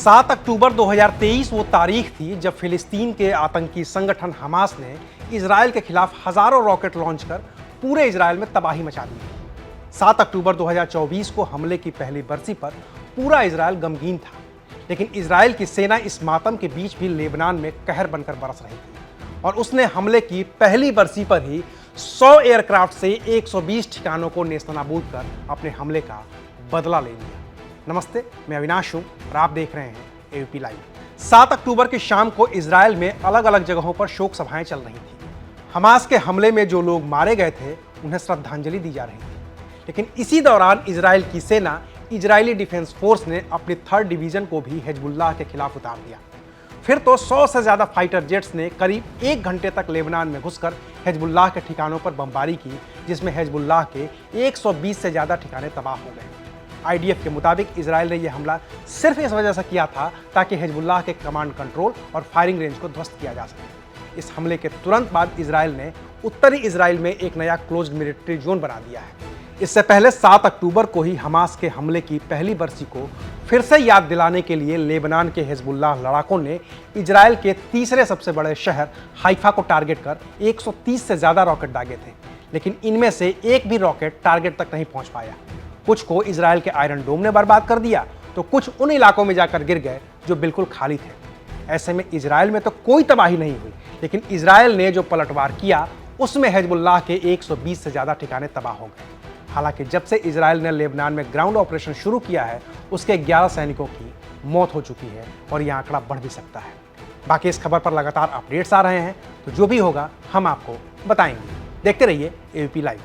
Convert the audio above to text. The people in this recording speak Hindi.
7 अक्टूबर 2023 वो तारीख थी जब फिलिस्तीन के आतंकी संगठन हमास ने इजराइल के खिलाफ हजारों रॉकेट लॉन्च कर पूरे इजराइल में तबाही मचा दी। 7 अक्टूबर 2024 को हमले की पहली बरसी पर पूरा इजराइल गमगीन था, लेकिन इजराइल की सेना इस मातम के बीच भी लेबनान में कहर बनकर बरस रही थी और उसने हमले की पहली बरसी पर ही 100 एयरक्राफ्ट से 120 ठिकानों को नेस्तनाबूद कर अपने हमले का बदला ले लिया। नमस्ते, मैं अविनाश हूं और आप देख रहे हैं एबीपी लाइव। 7 अक्टूबर की शाम को इजराइल में अलग अलग जगहों पर शोक सभाएं चल रही थी। हमास के हमले में जो लोग मारे गए थे उन्हें श्रद्धांजलि दी जा रही थी, लेकिन इसी दौरान इजराइल की सेना इजरायली डिफेंस फोर्स ने अपनी 3rd डिवीजन को भी हिजबुल्लाह के खिलाफ उतार दिया। फिर तो 100 से ज्यादा फाइटर जेट्स ने करीब 1 घंटे तक लेबनान में घुसकर हिजबुल्लाह के ठिकानों पर बमबारी की, जिसमें हिजबुल्लाह के 120 से ज्यादा ठिकाने तबाह हो गए। आईडीएफ के मुताबिक इजराइल ने यह हमला सिर्फ इस वजह से किया था ताकि हिजबुल्लाह के कमांड कंट्रोल और फायरिंग रेंज को ध्वस्त किया जा सके। इस हमले के तुरंत बाद इजराइल ने उत्तरी इजराइल में एक नया क्लोज्ड मिलिट्री जोन बना दिया है। इससे पहले 7 अक्टूबर को ही हमास के हमले की पहली बरसी को फिर से याद दिलाने के लिए लेबनान के हिजबुल्लाह लड़ाकों ने इजराइल के तीसरे सबसे बड़े शहर हाइफा को टारगेट कर 130 से ज्यादा रॉकेट दागे थे, लेकिन इनमें से एक भी रॉकेट टारगेट तक नहीं पहुंच पाया। कुछ को इजराइल के आयरन डोम ने बर्बाद कर दिया तो कुछ उन इलाकों में जाकर गिर गए जो बिल्कुल खाली थे। ऐसे में इजराइल में तो कोई तबाही नहीं हुई, लेकिन इजराइल ने जो पलटवार किया उसमें हिजबुल्लाह के 120 से ज्यादा ठिकाने तबाह हो गए। हालांकि जब से इजराइल ने लेबनान में ग्राउंड ऑपरेशन शुरू किया है उसके 11 सैनिकों की मौत हो चुकी है और यह आंकड़ा बढ़ भी सकता है। बाकी इस खबर पर लगातार अपडेट्स आ रहे हैं, तो जो भी होगा हम आपको बताएंगे। देखते रहिए एबीपी लाइव।